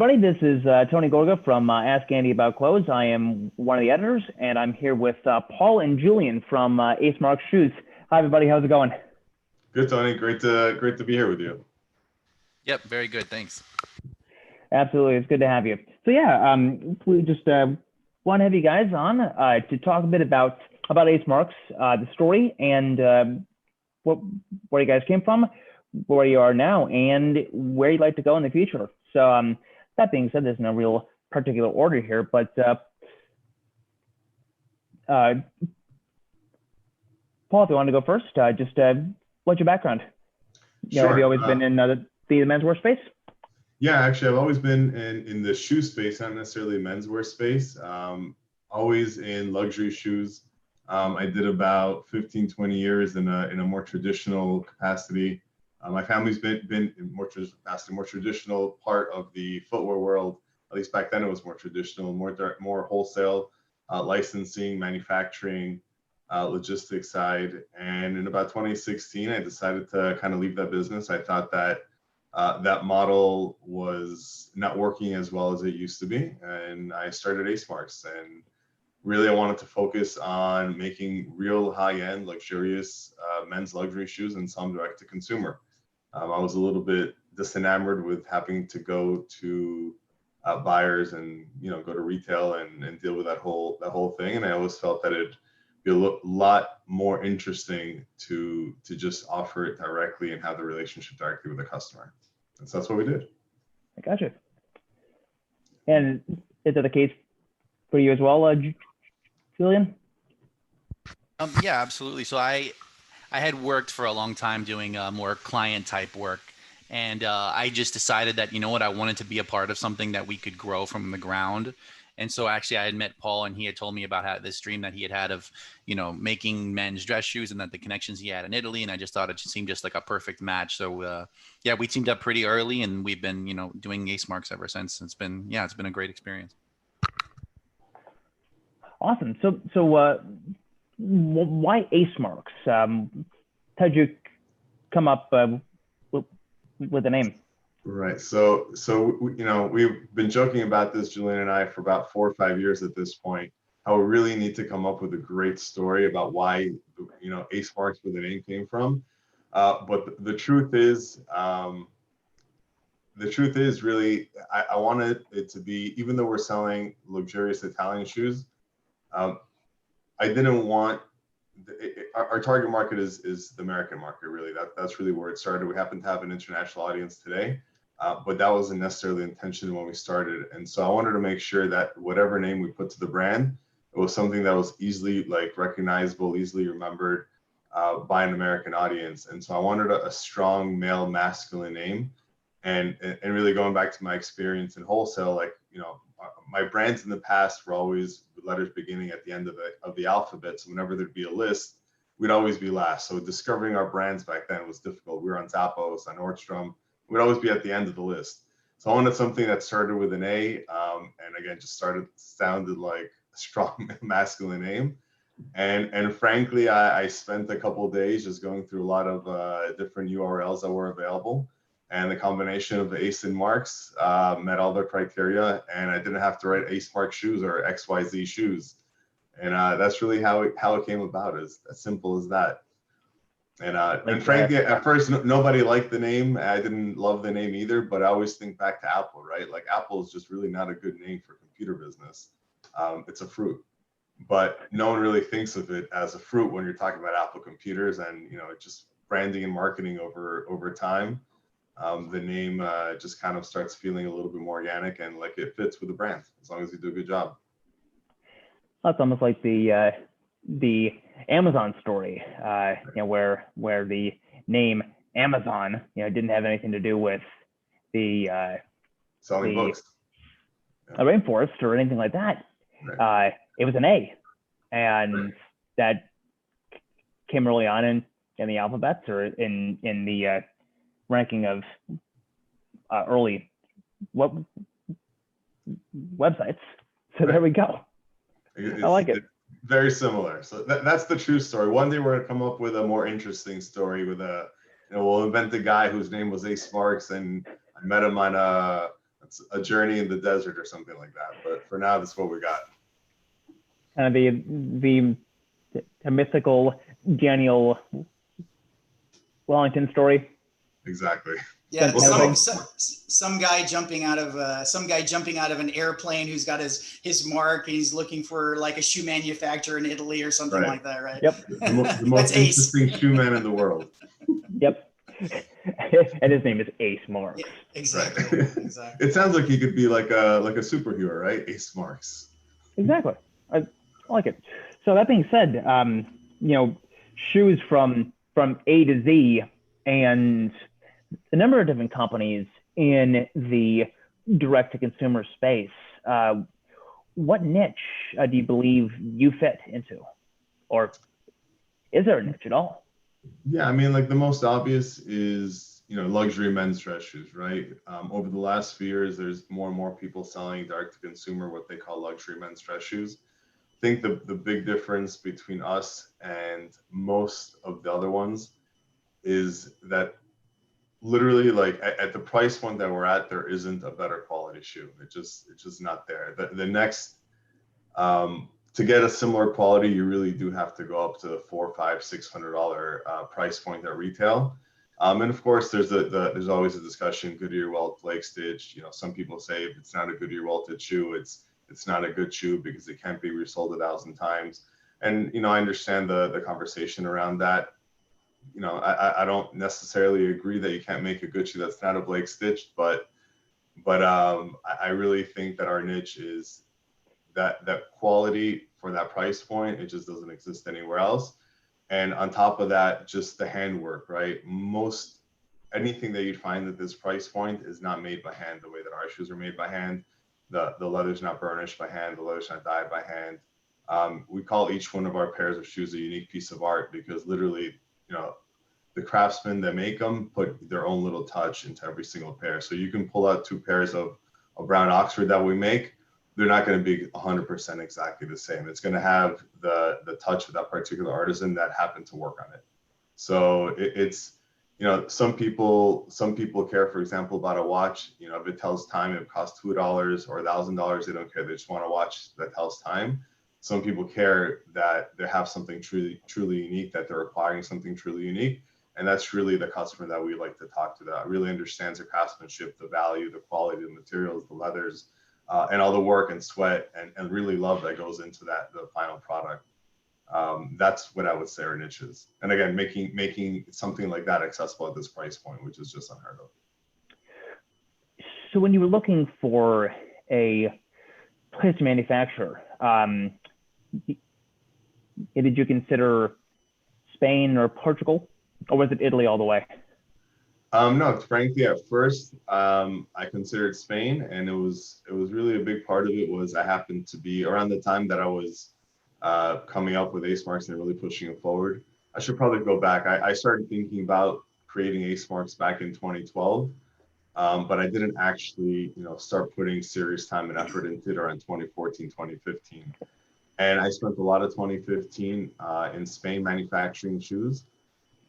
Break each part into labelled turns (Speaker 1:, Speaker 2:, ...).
Speaker 1: Everybody, this is Tony Gorga from Ask Andy About Clothes. I am one of the editors, and I'm here with Paul and Julian from Ace Marks Shoes. Hi, everybody. How's it going?
Speaker 2: Good, Tony. Great to be here with you.
Speaker 3: Yep, very good. Thanks.
Speaker 1: Absolutely. It's good to have you. So yeah, we just want to have you guys on to talk a bit about Ace Marks, the story, and where you guys came from, where you are now, and where you'd like to go in the future. So that being said, there's no real particular order here, but Paul, if you want to go first, what's your background?
Speaker 2: Sure.
Speaker 1: Have you always been in the menswear space?
Speaker 2: Yeah, actually, I've always been in the shoe space, not necessarily menswear space. Always in luxury shoes. I did about 15, 20 years in a more traditional capacity. My family's been in more traditional part of the footwear world. At least back then, it was more traditional, more wholesale, licensing, manufacturing, logistics side. And in about 2016, I decided to kind of leave that business. I thought that that model was not working as well as it used to be, and I started Ace Marks. And really, I wanted to focus on making real high-end, luxurious men's luxury shoes and some direct to consumer. I was a little bit disenamored with having to go to buyers and go to retail and deal with that whole thing. And I always felt that it'd be a lot more interesting to just offer it directly and have the relationship directly with the customer. And so that's what we did.
Speaker 1: I gotcha. And is that the case for you as well, Julian?
Speaker 3: Yeah, absolutely. So I had worked for a long time doing more client type work. And I just decided that, you know what, I wanted to be a part of something that we could grow from the ground. And so actually I had met Paul, and he had told me about this dream that he had of, making men's dress shoes, and that the connections he had in Italy. And I just thought it seemed just like a perfect match. So yeah, we teamed up pretty early, and we've been, doing Ace Marks ever since. It's been a great experience.
Speaker 1: Awesome. So why Ace Marks? How'd you come up with the name?
Speaker 2: Right. So we've been joking about this, Julian and I, for about 4 or 5 years at this point. How we really need to come up with a great story about why Ace Marks, where the name came from. But the truth is really, I wanted it to be, even though we're selling luxurious Italian shoes, I didn't want our target market is the American market. Really, that's really where it started. We happen to have an international audience today, but that wasn't necessarily the intention when we started. And so I wanted to make sure that whatever name we put to the brand, it was something that was easily recognizable, easily remembered by an American audience. And so I wanted a strong male masculine name, and really going back to my experience in wholesale, my brands in the past were always with letters beginning at the end of the alphabet. So whenever there'd be a list, we'd always be last. So discovering our brands back then was difficult. We were on Zappos, on Nordstrom. We'd always be at the end of the list. So I wanted something that started with an A, and again, just sounded like a strong masculine name. And frankly, I spent a couple of days just going through a lot of different URLs that were available. And the combination of Ace and Marks met all their criteria, and I didn't have to write Ace Marks shoes or XYZ shoes. And that's really how it came about, is as simple as that. And frankly, at first, nobody liked the name. I didn't love the name either, but I always think back to Apple, right? Like, Apple is just really not a good name for computer business. It's a fruit, but no one really thinks of it as a fruit when you're talking about Apple computers. And it's just branding and marketing over time. The name just kind of starts feeling a little bit more organic and like it fits with the brand, as long as you do a good job.
Speaker 1: That's almost like the Amazon story, where the name Amazon, didn't have anything to do with the
Speaker 2: selling books,
Speaker 1: rainforest or anything like that. Right. It was an A, and right. That came early on in the alphabets, or in the ranking of early websites. So right. There we go. I like it.
Speaker 2: Very similar. So that's the true story. One day we're going to come up with a more interesting story with we'll invent a guy whose name was Ace Marks, and I met him on a it's a journey in the desert or something like that. But for now, that's what we got.
Speaker 1: Kind of the mythical Daniel Wellington story.
Speaker 2: Exactly.
Speaker 4: Yeah,
Speaker 1: Well,
Speaker 4: some guy jumping out of an airplane who's got his mark, and he's looking for like a shoe manufacturer in Italy or something
Speaker 2: Right.
Speaker 4: like that, right?
Speaker 1: Yep.
Speaker 2: The most interesting shoe man in the world.
Speaker 1: Yep. And his name is Ace Marks.
Speaker 4: Yeah, exactly.
Speaker 2: Right.
Speaker 4: Exactly.
Speaker 2: It sounds like he could be like a superhero, right? Ace Marks.
Speaker 1: Exactly. I like it. So that being said, you know, shoes from A to Z, and a number of different companies in the direct-to-consumer space. What niche do you believe you fit into, or is there a niche at all?
Speaker 2: Yeah, I mean, like the most obvious is, luxury men's dress shoes, right? Over the last few years, there's more and more people selling direct to consumer, what they call luxury men's dress shoes. I think the big difference between us and most of the other ones is that literally, like at the price point that we're at, there isn't a better quality shoe. It's just not there. The next, to get a similar quality, you really do have to go up to the $400, $500, $600 price point at retail. And of course, there's always a discussion: Goodyear welt, Blake stitch. Some people say if it's not a Goodyear welted shoe, it's not a good shoe because it can't be resold 1,000 times. And I understand the conversation around that. I don't necessarily agree that you can't make a good shoe that's not a Blake stitch, but I really think that our niche is that quality for that price point. It just doesn't exist anywhere else. And on top of that, just the handwork, right? Anything that you'd find at this price point is not made by hand the way that our shoes are made by hand. The leather's not burnished by hand. The leather's not dyed by hand. We call each one of our pairs of shoes a unique piece of art because literally, the craftsmen that make them put their own little touch into every single pair. So you can pull out 2 pairs of brown Oxford that we make. They're not going to be 100% exactly the same. It's going to have the touch of that particular artisan that happened to work on it. So it's, some people care, for example, about a watch. If it tells time, it costs $2 or $1,000. They don't care. They just want a watch that tells time. Some people care that they have something truly unique, that they're acquiring something truly unique. And that's really the customer that we like to talk to, that really understands the craftsmanship, the value, the quality, the materials, the leathers, and all the work and sweat and really love that goes into the final product. That's what I would say our niche is. And again, making something like that accessible at this price point, which is just unheard of.
Speaker 1: So when you were looking for a place to manufacture, did you consider Spain or Portugal, or was it Italy all the way?
Speaker 2: No, frankly, at first, I considered Spain, and it was really a big part of it was I happened to be around the time that I was coming up with Ace Marks and really pushing it forward. I should probably go back. I started thinking about creating Ace Marks back in 2012, but I didn't actually, start putting serious time and effort into it around 2014, 2015. And I spent a lot of 2015 in Spain manufacturing shoes.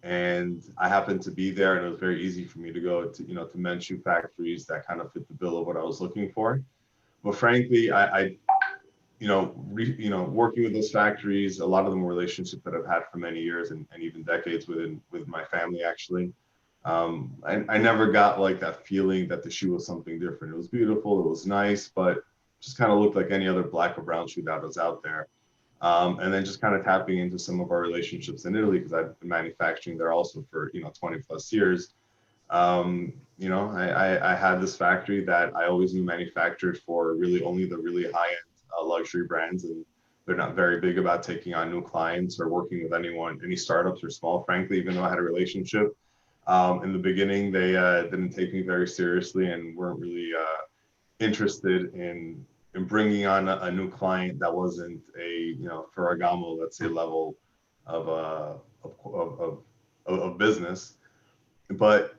Speaker 2: And I happened to be there, and it was very easy for me to go to men's shoe factories that kind of fit the bill of what I was looking for. But frankly, I working with those factories, a lot of them were relationships that I've had for many years and even decades with my family, actually. I never got like that feeling that the shoe was something different. It was beautiful, it was nice, but just kind of looked like any other black or brown shoe that was out there. And then just kind of tapping into some of our relationships in Italy, because I've been manufacturing there also for 20 plus years. I had this factory that I always knew manufactured for really only the really high-end luxury brands, and they're not very big about taking on new clients or working with any startups or small, frankly, even though I had a relationship. In the beginning, they didn't take me very seriously and weren't really interested in bringing on a new client that wasn't a Farago, let's say, level of business. But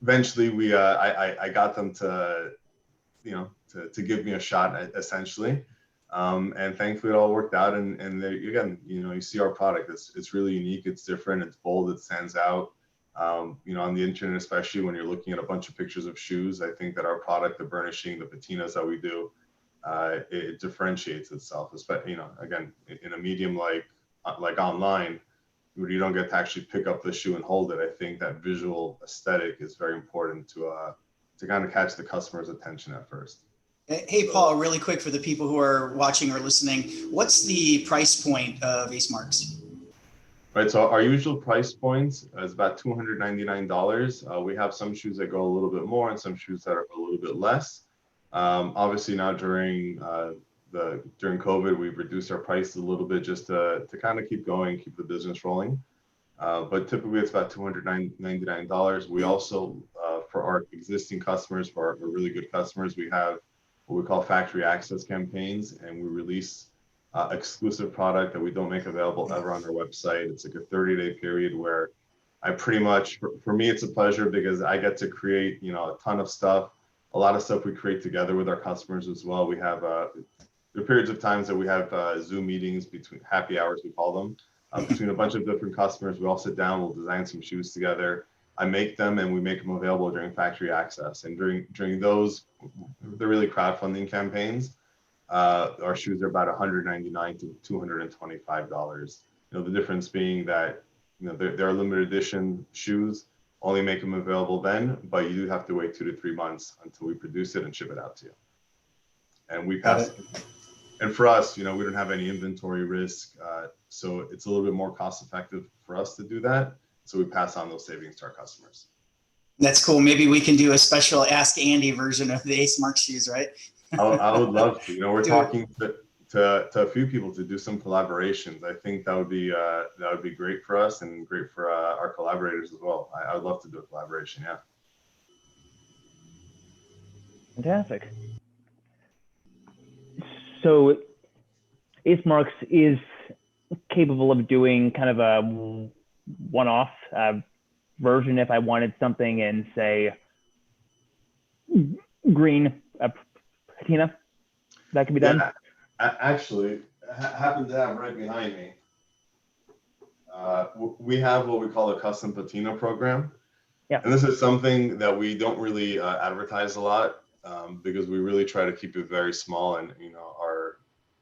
Speaker 2: eventually I got them to give me a shot, essentially, and thankfully it all worked out. And again, you see our product, it's really unique, it's different, it's bold, it stands out. You know, on the internet, especially when you're looking at a bunch of pictures of shoes, I think that our product, the burnishing, the patinas that we do, it differentiates itself. Especially, you know, again, in a medium like online, where you don't get to actually pick up the shoe and hold it. I think that visual aesthetic is very important to kind of catch the customer's attention at first.
Speaker 4: Hey, Paul, really quick for the people who are watching or listening, what's the price point of Ace Marks?
Speaker 2: Right, so our usual price points is about $299. We have some shoes that go a little bit more and some shoes that are a little bit less. Obviously now during COVID, we've reduced our price a little bit just to kind of keep going, keep the business rolling. But typically it's about $299. We also, for our existing customers, for our really good customers, we have what we call factory access campaigns, and we release exclusive product that we don't make available ever on our website. It's like a 30-day period where I pretty much, for me, it's a pleasure because I get to create, you know, a ton of stuff, a lot of stuff we create together with our customers as well. We have, there are periods of times that we have Zoom meetings between happy hours, we call them, between a bunch of different customers. We all sit down, we'll design some shoes together. I make them and we make them available during factory access. And during those, they're really crowdfunding campaigns. Our shoes are about $199 to $225. You know, the difference being that, you know, they're limited edition shoes, only make them available then, but you do have to wait 2 to 3 months until we produce it and ship it out to you. And we pass, and for us, you know, we don't have any inventory risk. So it's a little bit more cost effective for us to do that. So we pass on those savings to our customers.
Speaker 4: That's cool. Maybe we can do a special Ask Andy version of the Ace Marks shoes, right?
Speaker 2: I would love to. You know, we're talking to a few people to do some collaborations. I think that would be great for us and great for our collaborators as well. I would love to do a collaboration. Yeah.
Speaker 1: Fantastic. So Ace Marks is capable of doing kind of a one-off version if I wanted something in, say, green patina, that can be done.
Speaker 2: Yeah, actually, happen to have right behind me. We have what we call a custom patina program.
Speaker 1: Yeah.
Speaker 2: And this is something that we don't really advertise a lot because we really try to keep it very small. And, you know,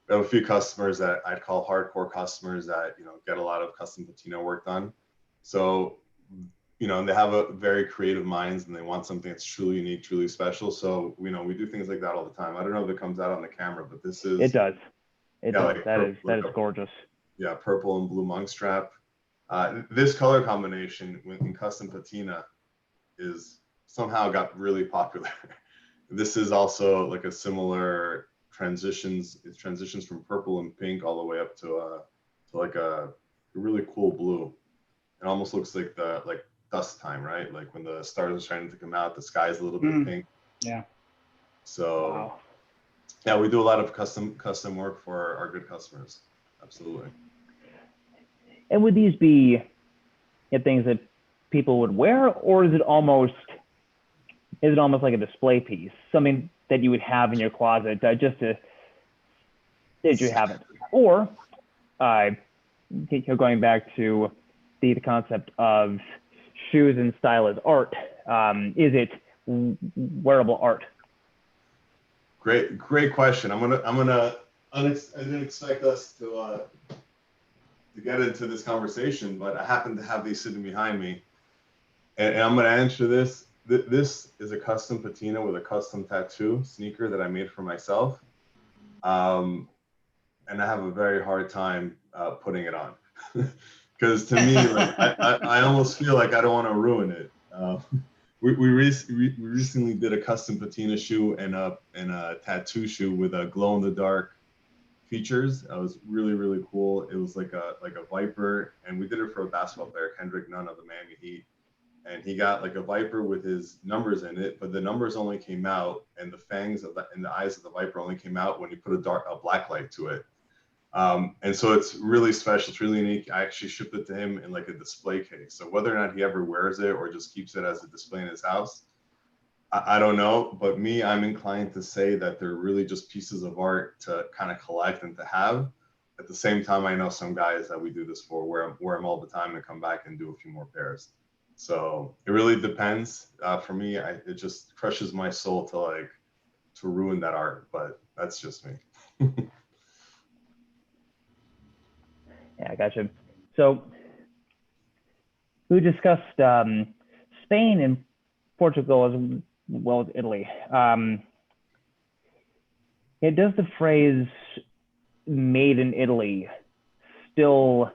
Speaker 2: we have a few customers that I'd call hardcore customers that, you know, get a lot of custom patina work done. So, you know, and they have a very creative minds and they want something that's truly unique, truly special. So, you know, we do things like that all the time. I don't know if it comes out on the camera, but this is.
Speaker 1: It does. It does.
Speaker 2: Like
Speaker 1: that is gorgeous.
Speaker 2: Yeah, purple and blue monk strap. This color combination in custom patina is somehow got really popular. This is also like a similar it transitions from purple and pink all the way up to like a really cool blue. It almost looks like dusk time, right? Like when the stars are starting to come out, the sky's a little bit pink.
Speaker 4: Yeah.
Speaker 2: So
Speaker 1: Wow.
Speaker 2: yeah, we do a lot of custom work for our good customers. Absolutely.
Speaker 1: And would these be things that people would wear, or is it almost like a display piece, something that you would have in your closet just to that you haven't? Or going back to the concept of shoes and style as art, is it wearable art?
Speaker 2: Great question. I didn't expect us to get into this conversation, but I happen to have these sitting behind me, and I'm going to answer this. This is a custom patina with a custom tattoo sneaker that I made for myself, and I have a very hard time putting it on because to me, like, I almost feel like I don't want to ruin it. We recently did a custom patina shoe and a tattoo shoe with a glow in the dark features. It was really cool. It was like a viper, and we did it for a basketball player, Kendrick Nunn of the Miami Heat. And he got like a viper with his numbers in it, but the numbers only came out, and the fangs in the eyes of the viper only came out when you put a black light to it. And so it's really special. It's really unique. I actually shipped it to him in like a display case. So whether or not he ever wears it or just keeps it as a display in his house, I don't know. But I'm inclined to say that they're really just pieces of art to kind of collect and to have. At the same time, I know some guys that we do this for wear them all the time and come back and do a few more pairs. So it really depends. For me, it just crushes my soul to ruin that art, but that's just me.
Speaker 1: Yeah, I gotcha. So we discussed Spain and Portugal as well as Italy. Does the phrase "made in Italy" still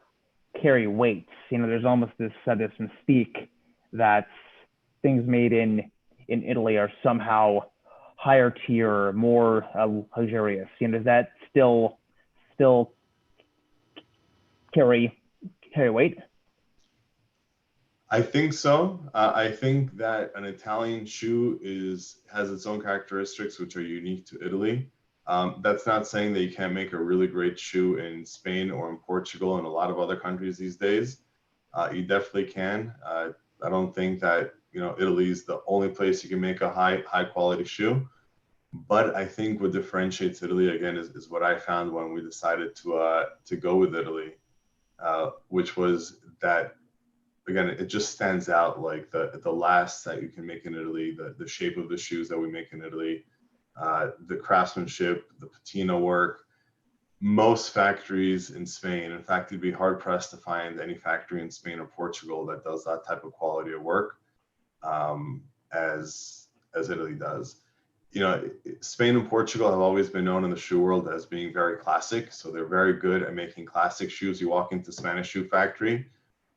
Speaker 1: carry weight? There's almost this mystique that things made in Italy are somehow higher tier, more luxurious. Does that still carry weight?
Speaker 2: I think so. I think that an Italian shoe has its own characteristics which are unique to Italy. That's not saying that you can't make a really great shoe in Spain or in Portugal and a lot of other countries these days. You definitely can. I don't think that Italy is the only place you can make a high quality shoe. But I think what differentiates Italy again is what I found when we decided to go with Italy, which was that again it just stands out like the last that you can make in Italy, the shape of the shoes that we make in Italy, the craftsmanship, the patina work. Most factories in Spain, in fact, you'd be hard pressed to find any factory in Spain or Portugal that does that type of quality of work as Italy does. Spain and Portugal have always been known in the shoe world as being very classic. So they're very good at making classic shoes. You walk into Spanish shoe factory,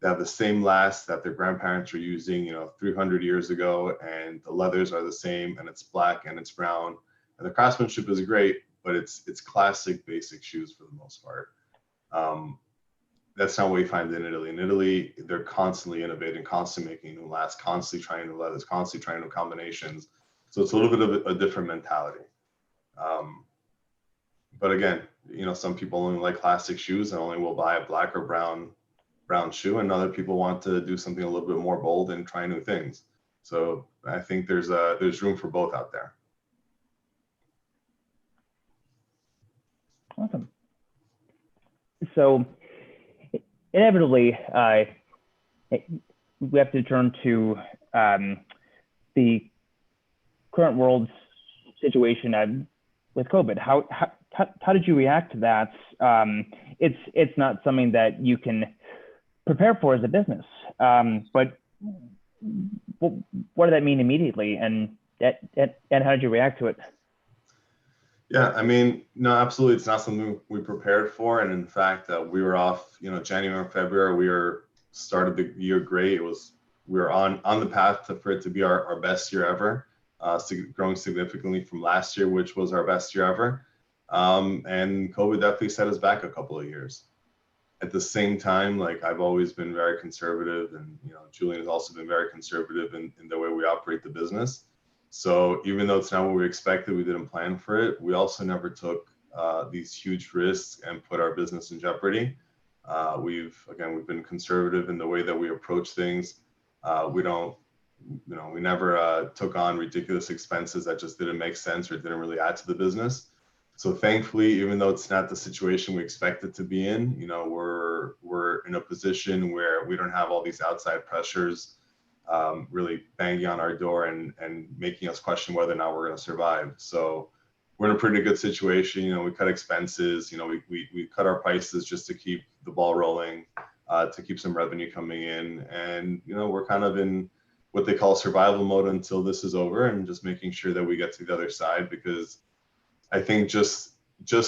Speaker 2: they have the same last that their grandparents were using, 300 years ago, and the leathers are the same, and it's black and it's brown, and the craftsmanship is great, but it's classic basic shoes for the most part. That's not what we find in Italy. In Italy, they're constantly innovating, constantly making new lasts, constantly trying new leathers, constantly trying new combinations. So it's a little bit of a different mentality. But again, some people only like classic shoes and only will buy a black or brown shoe, and other people want to do something a little bit more bold and try new things. So I think there's room for both out there.
Speaker 1: Awesome. So inevitably, we have to turn to the current world situation with COVID. How did you react to that? It's not something that you can prepare for as a business, but what did that mean immediately, and how did you react to it?
Speaker 2: Yeah, I mean, no, absolutely. It's not something we prepared for. And in fact, we were off, January and February, we started the year great. We were on the path for it to be our best year ever, growing significantly from last year, which was our best year ever. And COVID definitely set us back a couple of years. At the same time, like I've always been very conservative, and Julian has also been very conservative in the way we operate the business. So even though it's not what we expected, we didn't plan for it. We also never took these huge risks and put our business in jeopardy. We've been conservative in the way that we approach things. We never took on ridiculous expenses that just didn't make sense or didn't really add to the business. So thankfully, even though it's not the situation we expected to be in, we're in a position where we don't have all these outside pressures really banging on our door and making us question whether or not we're going to survive. So we're in a pretty good situation. We cut expenses, we cut our prices just to keep the ball rolling, to keep some revenue coming in. And, we're kind of in what they call survival mode until this is over, and just making sure that we get to the other side, because I think just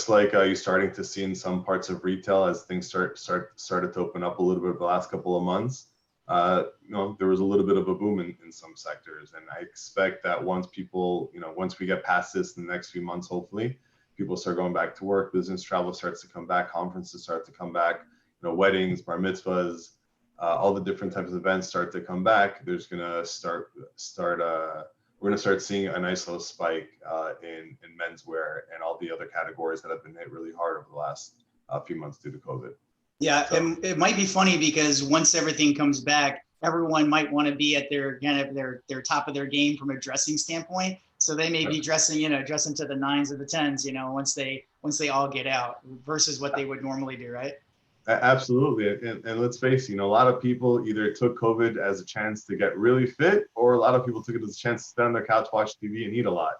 Speaker 2: like you're starting to see in some parts of retail as things started to open up a little bit the last couple of months, there was a little bit of a boom in some sectors. And I expect that once we get past this in the next few months, hopefully, people start going back to work, business travel starts to come back, conferences start to come back, weddings, bar mitzvahs, all the different types of events start to come back. There's going to we're going to start seeing a nice little spike in menswear and all the other categories that have been hit really hard over the last few months due to COVID.
Speaker 4: Yeah,
Speaker 2: So,
Speaker 4: it might be funny because once everything comes back, everyone might want to be at their top of their game from a dressing standpoint. So they may be dressing to the 9s or the 10s, once they all get out, versus what they would normally do, right?
Speaker 2: Absolutely. And let's face it, a lot of people either took COVID as a chance to get really fit, or a lot of people took it as a chance to sit on their couch, watch TV, and eat a lot.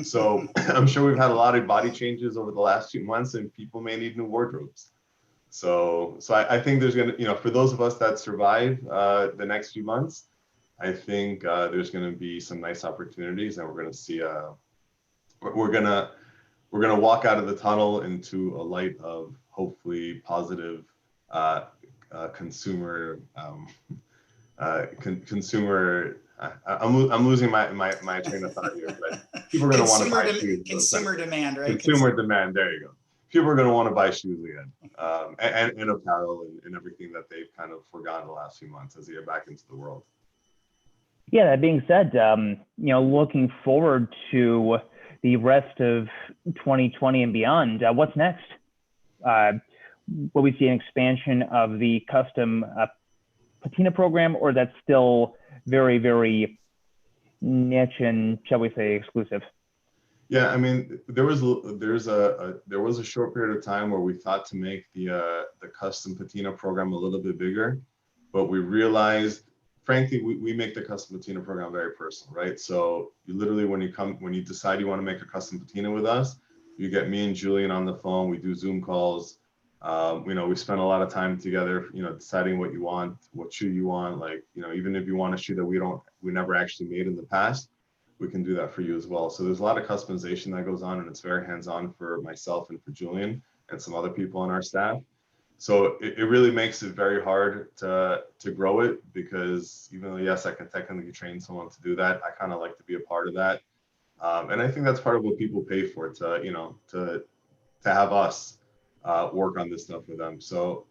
Speaker 2: So I'm sure we've had a lot of body changes over the last few months, and people may need new wardrobes. So I think there's going to, for those of us that survive the next few months, I think there's going to be some nice opportunities, and we're going to see, we're going to walk out of the tunnel into a light of hopefully positive consumer, consumer. I'm losing my train of thought here, but people are going to want to buy shoes.
Speaker 4: Consumer demand, right?
Speaker 2: Consumer demand. There you go. People are going to want to buy shoes again, and apparel and everything that they've kind of forgotten the last few months as they get back into the world.
Speaker 1: Yeah, that being said, looking forward to the rest of 2020 and beyond, what's next? Will we see an expansion of the custom Patina program, or that's still very, very niche and, shall we say, exclusive?
Speaker 2: Yeah, I mean, there was a short period of time where we thought to make the custom Patina program a little bit bigger, but we realized, frankly, we make the custom Patina program very personal, right? So you literally, when you decide you want to make a custom Patina with us, you get me and Julian on the phone. We do Zoom calls. We spend a lot of time together, deciding what you want, what shoe you want. Like, even if you want a shoe that we never actually made in the past, we can do that for you as well. So there's a lot of customization that goes on, and it's very hands-on for myself and for Julian and some other people on our staff. So it really makes it very hard to grow it, because even though, yes, I can technically train someone to do that, I kind of like to be a part of that. And I think that's part of what people pay for, to have us work on this stuff with them. So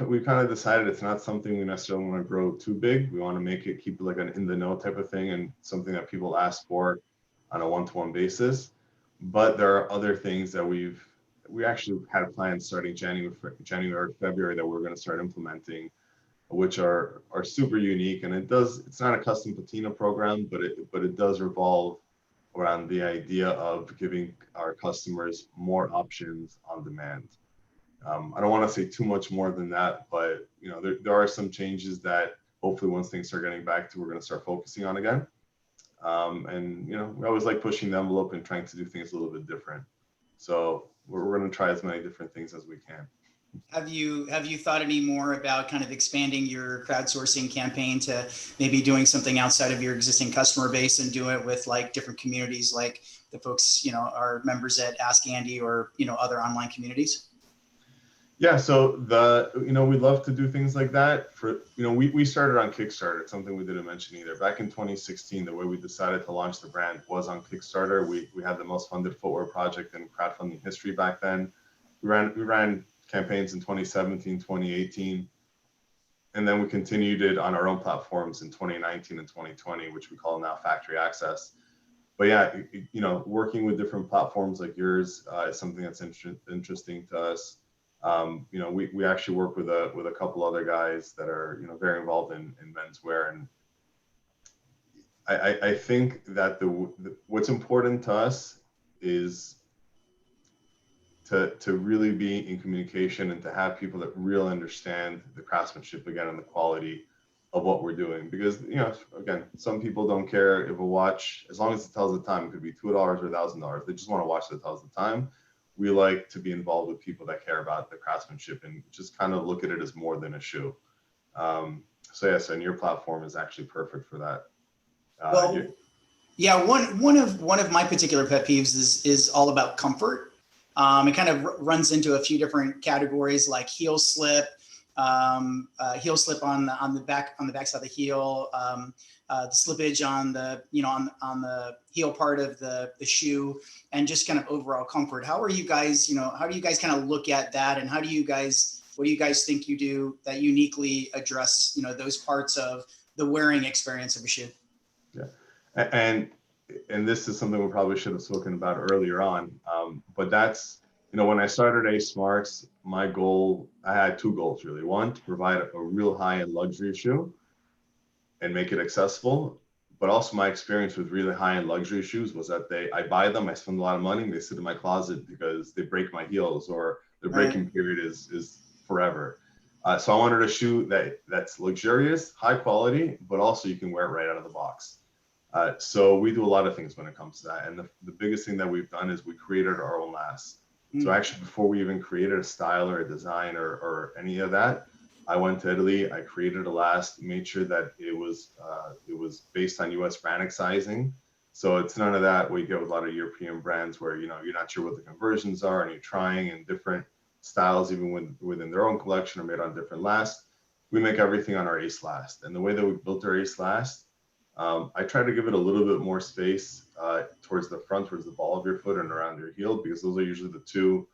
Speaker 2: we kind of decided it's not something we necessarily want to grow too big. We want to keep it like an in the know type of thing, and something that people ask for on a one-to-one basis. But there are other things that we actually had plans starting January, February, that we're going to start implementing, which are super unique. And it's not a custom Patina program, but it does revolve around the idea of giving our customers more options on demand. I don't want to say too much more than that, but there are some changes that hopefully, once things start getting back to, we're going to start focusing on again. And we always like pushing the envelope and trying to do things a little bit different. So we're going to try as many different things as we can.
Speaker 4: Have you thought any more about kind of expanding your crowdsourcing campaign to maybe doing something outside of your existing customer base and do it with like different communities, like the folks are members at Ask Andy, or other online communities?
Speaker 2: Yeah, so we'd love to do things like that. We started on Kickstarter. It's something we didn't mention either. Back in 2016, the way we decided to launch the brand was on Kickstarter. We had the most funded footwear project in crowdfunding history back then. We ran campaigns in 2017, 2018, and then we continued it on our own platforms in 2019 and 2020, which we call now Factory Access. But yeah, working with different platforms like yours is something that's interesting to us. We actually work with a couple other guys that are very involved in menswear, and I think that what's important to us is to really be in communication and to have people that really understand the craftsmanship again and the quality of what we're doing. Because again, some people don't care if a watch, as long as it tells the time, it could be $2 or $1,000. They just want a watch that tells the time. We like to be involved with people that care about the craftsmanship and just kind of look at it as more than a shoe. So and your platform is actually perfect for that.
Speaker 4: One of my particular pet peeves is all about comfort. It kind of runs into a few different categories, like heel slip on the backside of the heel, the slippage on the on the heel part of the shoe, and just kind of overall comfort. How are you guys, how do you guys kind of look at that, and what do you guys think you do that uniquely address those parts of the wearing experience of a shoe?
Speaker 2: Yeah, and this is something we probably should have spoken about earlier on, but that's when I started Ace Marks, my goal, I had two goals really. One, to provide a real high-end luxury shoe and make it accessible. But also my experience with really high-end luxury shoes was that I buy them, I spend a lot of money, and they sit in my closet because they break my heels, or the breaking period is forever. So I wanted a shoe that's luxurious, high quality, but also you can wear it right out of the box. So we do a lot of things when it comes to that. And the biggest thing that we've done is we created our own last. So actually, before we even created a style or a design or any of that, I went to Italy, I created a last, made sure that it was based on US frantic sizing. So it's none of that what you get with a lot of European brands where, you know, you're not sure what the conversions are and you're trying in different styles, even within their own collection or made on different lasts. We make everything on our Ace last. And the way that we built our Ace last, I try to give it a little bit more space towards the front, towards the ball of your foot and around your heel, because those are usually the two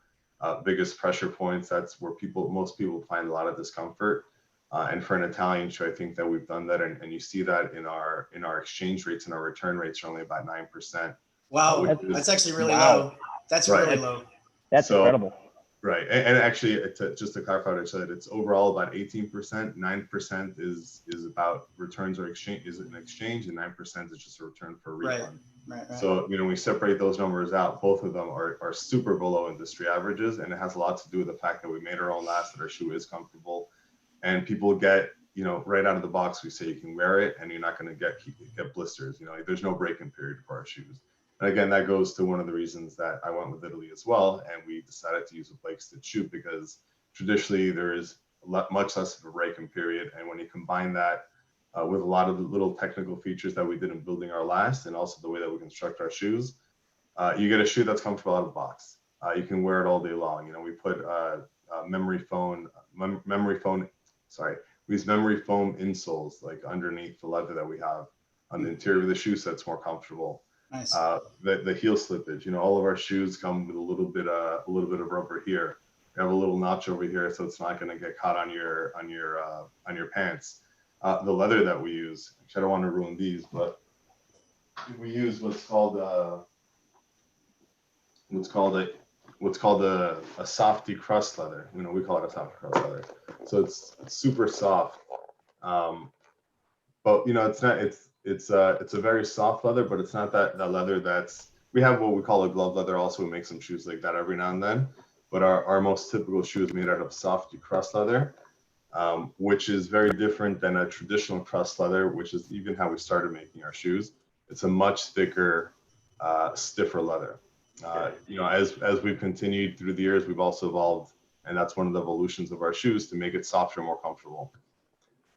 Speaker 2: biggest pressure points. That's where most people find a lot of discomfort. And for an Italian shoe, I think that we've done that, and you see that in our exchange rates and our return rates are only about 9%.
Speaker 4: Wow, that's actually really low. That's really low.
Speaker 1: That's incredible.
Speaker 2: Right, and actually, just to clarify what I said, it's overall about 18%. 9% is about returns or exchange, is an exchange, and 9% is just a return for a refund.
Speaker 4: Right.
Speaker 2: So, you know, we separate those numbers out. Both of them are super below industry averages, and it has a lot to do with the fact that we made our own last, that our shoe is comfortable, and people get, you know, right out of the box, we say you can wear it, and you're not going to get blisters. You know, there's no break-in period for our shoes. And again, that goes to one of the reasons that I went with Italy as well, and we decided to use a Blake stitch shoe because traditionally there is much less of a break-in period, and when you combine that with a lot of the little technical features that we did in building our last, and also the way that we construct our shoes, you get a shoe that's comfortable out of the box. You can wear it all day long. You know, we put we use memory foam insoles like underneath the leather that we have on the interior of the shoe, so it's more comfortable.
Speaker 4: Nice.
Speaker 2: The heel slippage, you know, all of our shoes come with a little bit of rubber here. We have a little notch over here, so it's not going to get caught on your pants. The leather that we use, actually, I don't want to ruin these, but we use what's called a softy crust leather. You know, we call it a softy crust leather. So it's super soft, but you know, it's a very soft leather, but it's not that leather we have what we call a glove leather also. We make some shoes like that every now and then, but our most typical shoe is made out of softy crust leather, which is very different than a traditional crust leather, which is even how we started making our shoes. It's a much thicker, stiffer leather. You know, as we've continued through the years, we've also evolved, and that's one of the evolutions of our shoes, to make it softer and more comfortable.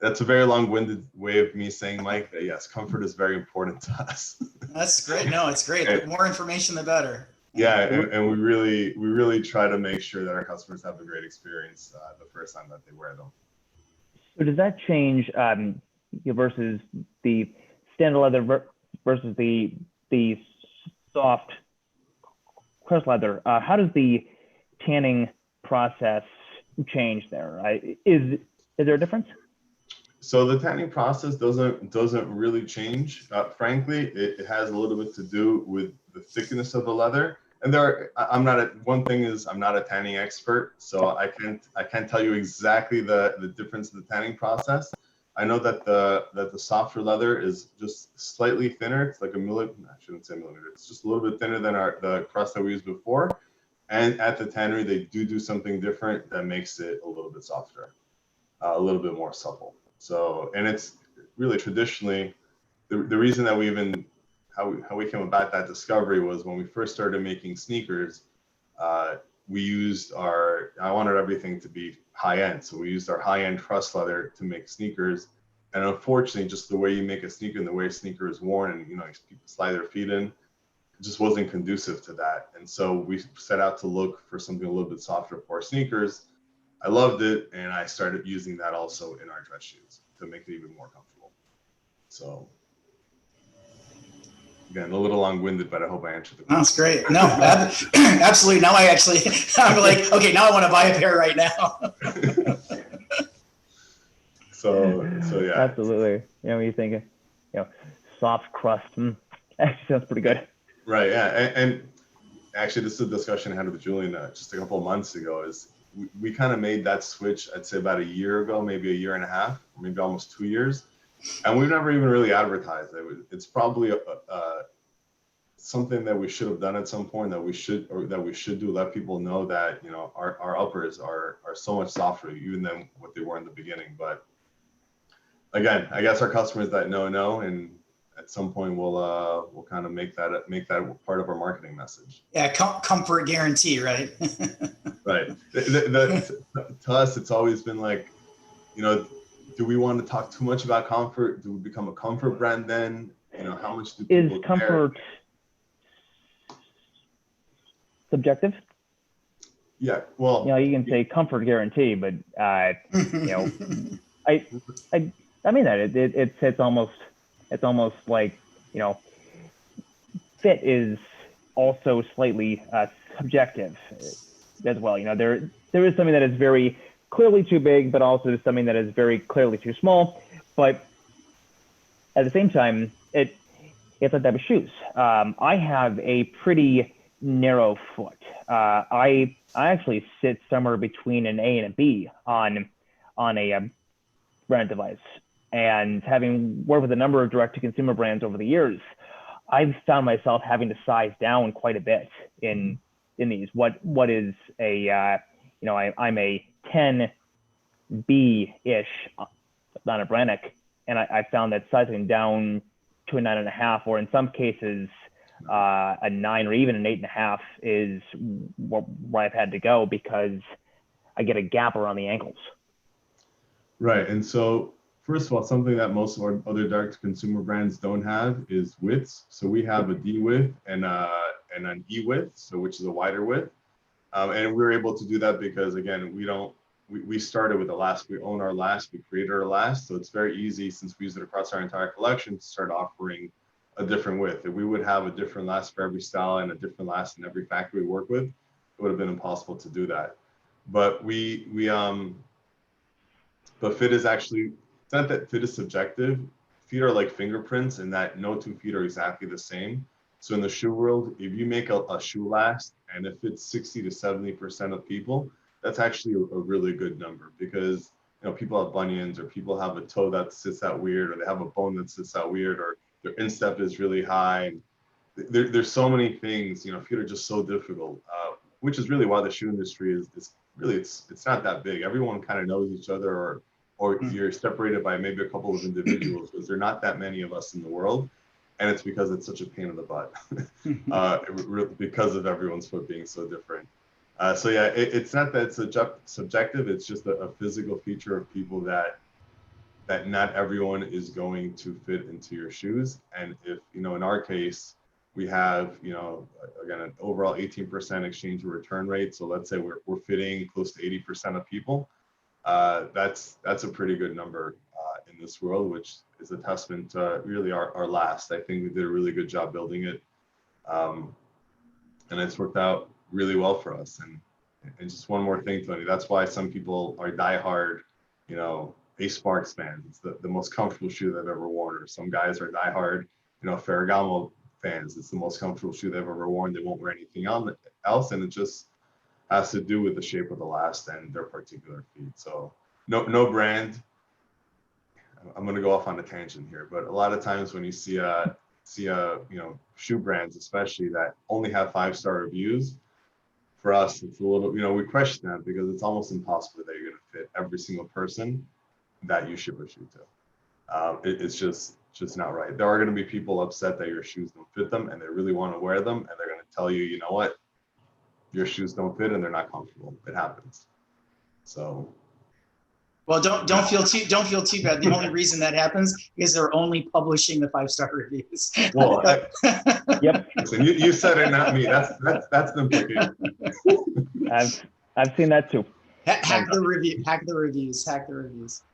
Speaker 2: That's a very long-winded way of me saying, Mike, that yes, comfort is very important to us.
Speaker 4: That's great. No, it's great. The more information, the better.
Speaker 2: Yeah, and we really try to make sure that our customers have a great experience the first time that they wear them.
Speaker 1: So does that change versus the standard leather versus the soft crust leather? How does the tanning process change there? Is there a difference?
Speaker 2: So the tanning process doesn't really change. Frankly, it has a little bit to do with the thickness of the leather. And I'm not a tanning expert, so I can't tell you exactly the difference in the tanning process. I know that the softer leather is just slightly thinner. It's like I shouldn't say millimeter. It's just a little bit thinner than the crust that we used before. And at the tannery, they do something different that makes it a little bit softer, a little bit more supple. So, and it's really traditionally the reason that how we came about that discovery was when we first started making sneakers. We used I wanted everything to be high end, so we used our high end crust leather to make sneakers. And unfortunately, just the way you make a sneaker and the way a sneaker is worn, and you know, people slide their feet in, it just wasn't conducive to that. And so we set out to look for something a little bit softer for our sneakers. I loved it, and I started using that also in our dress shoes to make it even more comfortable. So again, a little long-winded, but I hope I answered the question.
Speaker 4: That's great. No, absolutely. Now I'm like, okay, now I want to buy a pair right now.
Speaker 2: so yeah.
Speaker 1: Absolutely. You know, when you think, you know, soft crust, actually sounds pretty good.
Speaker 2: Right. Yeah. And actually, this is a discussion I had with Julian just a couple of months ago. Is we kind of made that switch, I'd say about a year ago, maybe a year and a half, or maybe almost 2 years. And we've never even really advertised it. It's probably something that we should have done at some point, that we should do, let people know that, you know, our uppers are so much softer even than what they were in the beginning. But again, I guess our customers that know, and at some point we'll kind of make that part of our marketing message.
Speaker 4: Yeah, comfort guarantee, right?
Speaker 2: Right. To us, it's always been like, you know, do we want to talk too much about comfort? Do we become a comfort brand then? You know, how much do people
Speaker 1: Is comfort
Speaker 2: care?
Speaker 1: subjective?
Speaker 2: Yeah, well,
Speaker 1: you know, you can say comfort guarantee, but you know, I mean that it's almost like, you know, fit is also slightly subjective as well. You know, there is something that is very clearly too big, but also something that is very clearly too small. But at the same time, it's like that with shoes. I have a pretty narrow foot. I actually sit somewhere between an A and a B on a brand device. And having worked with a number of direct-to-consumer brands over the years, I've found myself having to size down quite a bit in these. What is a you know, I'm a 10B-ish on a Brannick, and I found that sizing down to a 9.5, or in some cases a 9 or even an 8.5 is where I've had to go, because I get a gap around the ankles.
Speaker 2: Right. And so first of all, something that most of our other direct consumer brands don't have is widths. So we have a D width and an E width, so which is a wider width. And we were able to do that because, again, we started with the last, we own our last, we created our last. So it's very easy, since we use it across our entire collection, to start offering a different width. If we would have a different last for every style and a different last in every factory we work with, it would have been impossible to do that. But but fit is actually, it's not that fit is subjective. Feet are like fingerprints, in that no two feet are exactly the same. So in the shoe world, if you make a shoe last and it fits 60 to 70% of people, that's actually a really good number, because, you know, people have bunions, or people have a toe that sits out weird, or they have a bone that sits out weird, or their instep is really high. There's so many things, you know, feet are just so difficult, which is really why the shoe industry is really, it's not that big. Everyone kind of knows each other, or you're separated by maybe a couple of individuals, because there are not that many of us in the world. And it's because it's such a pain in the butt, because of everyone's foot being so different. So yeah, it's not that it's subjective, it's just a physical feature of people that not everyone is going to fit into your shoes. And if, you know, in our case, we have, you know, again, an overall 18% exchange to return rate. So let's say we're fitting close to 80% of people. That's a pretty good number in this world, which is a testament to really our last. I think we did a really good job building it. And it's worked out really well for us. And just one more thing, Tony, that's why some people are diehard, you know, Ace Sparks fans. It's the most comfortable shoe they've ever worn. Or some guys are diehard, you know, Farago fans. It's the most comfortable shoe they've ever worn. They won't wear anything else. And it just has to do with the shape of the last and their particular feet. So no brand, I'm going to go off on a tangent here, but a lot of times when you see you know, shoe brands, especially that only have 5-star reviews, for us, it's a little, you know, we question that, because it's almost impossible that you're going to fit every single person that you ship a shoe to. It's just not right. There are going to be people upset that your shoes don't fit them, and they really want to wear them, and they're going to tell you, you know what, your shoes don't fit and they're not comfortable. It happens. So.
Speaker 4: Well, don't feel too bad. The only reason that happens is they're only publishing the 5-star reviews.
Speaker 2: Well,
Speaker 1: Yep.
Speaker 2: Listen, you said it, not me. That's the implication.
Speaker 1: I've seen that too.
Speaker 4: Hack the reviews.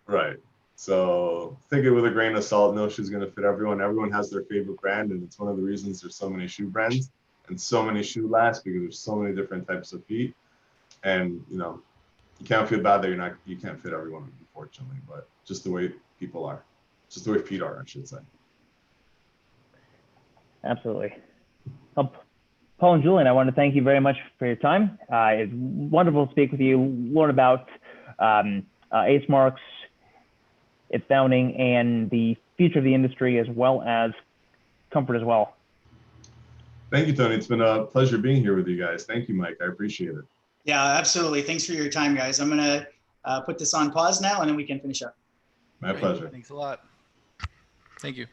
Speaker 2: Right. So take it with a grain of salt. No shoe's going to fit everyone. Everyone has their favorite brand, and it's one of the reasons there's so many shoe brands and so many shoe lasts, because there's so many different types of feet. And, you know, you can't feel bad that you can't fit everyone, unfortunately, but just the way people are, just the way feet are, I should say.
Speaker 1: Absolutely. Paul and Julian, I want to thank you very much for your time. It's wonderful to speak with you, learn about Ace Marks, its founding, and the future of the industry, as well as comfort as well.
Speaker 2: Thank you, Tony. It's been a pleasure being here with you guys. Thank you, Mike. I appreciate it.
Speaker 4: Yeah, absolutely. Thanks for your time, guys. I'm gonna put this on pause now, and then we can finish up.
Speaker 2: My pleasure.
Speaker 3: Thanks a lot. Thank you.